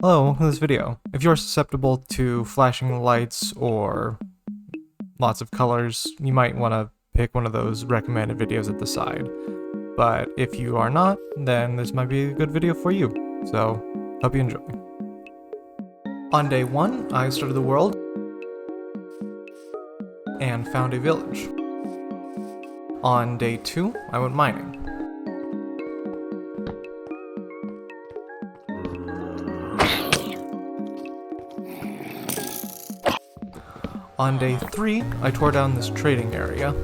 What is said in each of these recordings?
Hello, welcome to this video. If you're susceptible to flashing lights or lots of colors, you might want to pick one of those recommended videos at the side. But if you are not, then this might be a good video for you. So, hope you enjoy. On day 1, I started the world and found a village. On day 2, I went mining. On day 3, I tore down this trading area.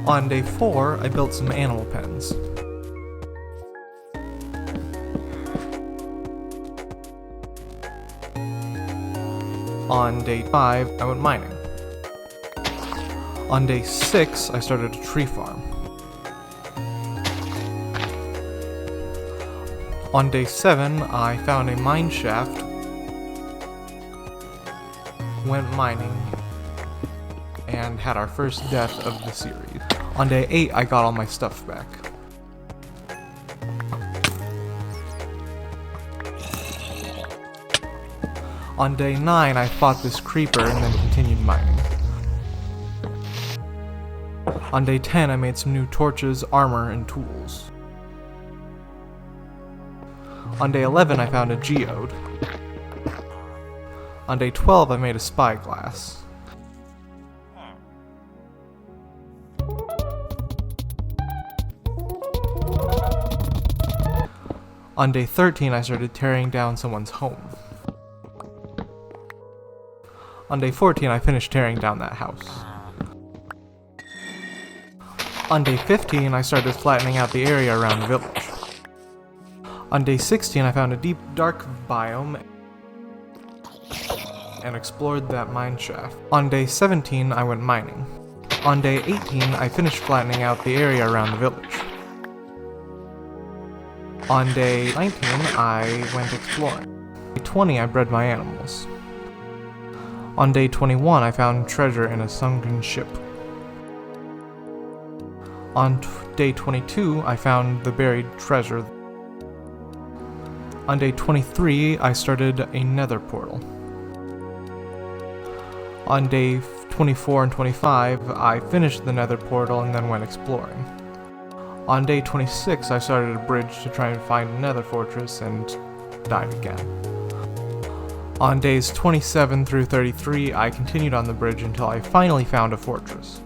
On day 4, I built some animal pens. On day 5, I went mining. On day 6, I started a tree farm. On day 7, I found a mine shaft, went mining, and had our first death of the series. On day 8, I got all my stuff back. On day 9, I fought this creeper and then continued mining. On day 10, I made some new torches, armor, and tools. On day 11, I found a geode. On day 12, I made a spyglass. On day 13, I started tearing down someone's home. On day 14, I finished tearing down that house. On day 15, I started flattening out the area around the village. On day 16, I found a deep, dark biome and explored that mine shaft. On day 17, I went mining. On day 18, I finished flattening out the area around the village. On day 19, I went exploring. On day 20, I bred my animals. On day 21, I found treasure in a sunken ship. On day 22, I found the buried treasure. On day 23, I started a nether portal. On day 24 and 25, I finished the nether portal and then went exploring. On day 26, I started a bridge to try and find a nether fortress and died again. On days 27 through 33, I continued on the bridge until I finally found a fortress.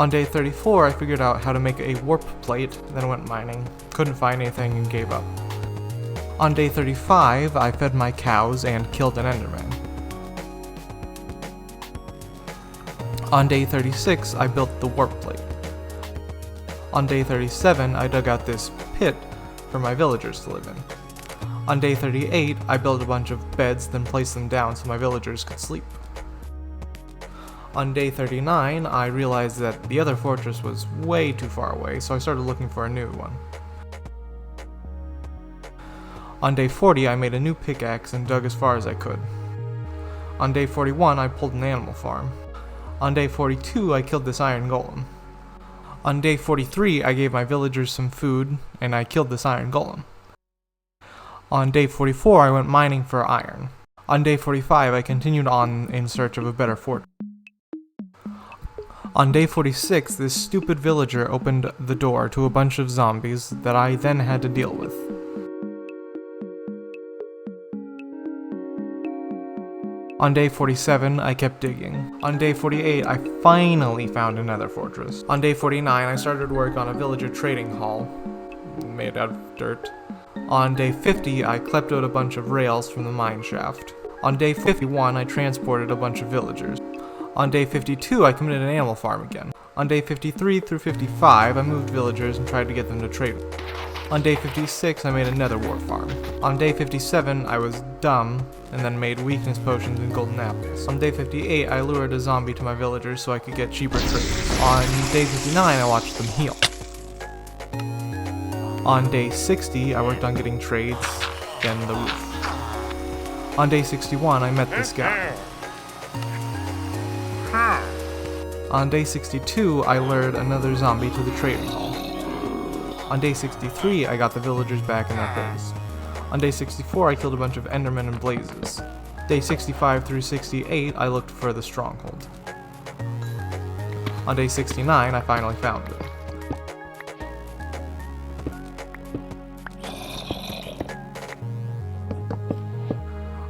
On day 34, I figured out how to make a warp plate, then went mining, couldn't find anything and gave up. On day 35, I fed my cows and killed an enderman. On day 36, I built the warp plate. On day 37, I dug out this pit for my villagers to live in. On day 38, I built a bunch of beds, then placed them down so my villagers could sleep. On day 39, I realized that the other fortress was way too far away, so I started looking for a new one. On day 40, I made a new pickaxe and dug as far as I could. On day 41, I pulled an animal farm. On day 42, I killed this iron golem. On day 43, I gave my villagers some food, and I killed this iron golem. On day 44, I went mining for iron. On day 45, I continued on in search of a better fortress. On day 46, this stupid villager opened the door to a bunch of zombies that I then had to deal with. On day 47, I kept digging. On day 48, I finally found another fortress. On day 49, I started work on a villager trading hall, made out of dirt. On day 50, I kleptoed a bunch of rails from the mine shaft. On day 51, I transported a bunch of villagers. On day 52, I committed an animal farm again. On day 53 through 55, I moved villagers and tried to get them to trade. On day 56, I made a nether wart farm. On day 57, I was dumb and then made weakness potions and golden apples. On day 58, I lured a zombie to my villagers so I could get cheaper trades. On day 59, I watched them heal. On day 60, I worked on getting trades, then the roof. On day 61, I met this guy. On day 62, I lured another zombie to the trading hall. On day 63, I got the villagers back in their holes. On day 64, I killed a bunch of endermen and blazes. Day 65 through 68, I looked for the stronghold. On day 69, I finally found it.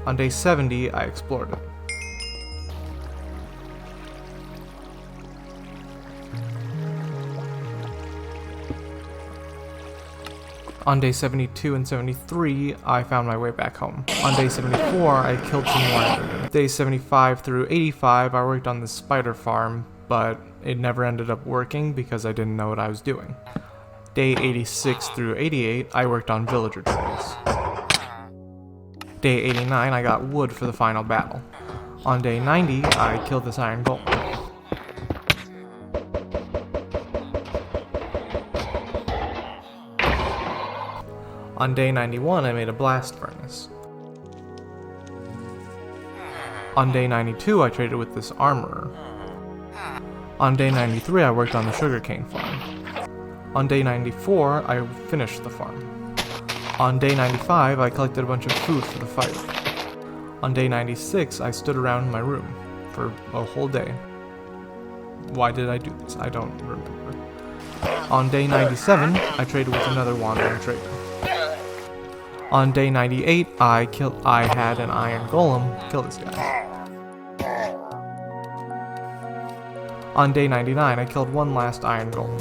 On day 70, I explored it. On day 72 and 73, I found my way back home. On day 74, I killed some more endermen. Days 75 through 85, I worked on the spider farm, but it never ended up working because I didn't know what I was doing. Day 86 through 88, I worked on villager trades. Day 89, I got wood for the final battle. On day 90, I killed this iron golem. On day 91, I made a blast furnace. On day 92, I traded with this armorer. On day 93, I worked on the sugarcane farm. On day 94, I finished the farm. On day 95, I collected a bunch of food for the fire. On day 96, I stood around in my room for a whole day. Why did I do this? I don't remember. On day 97, I traded with another wandering trader. On day 98, I had an iron golem kill this guy. On day 99, I killed one last iron golem.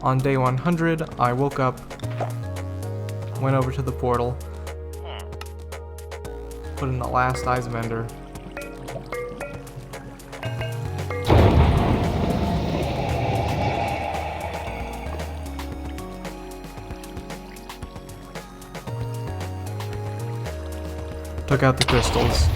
On day 100, I woke up, went over to the portal, put in the last Eyes of Ender, took out the crystals,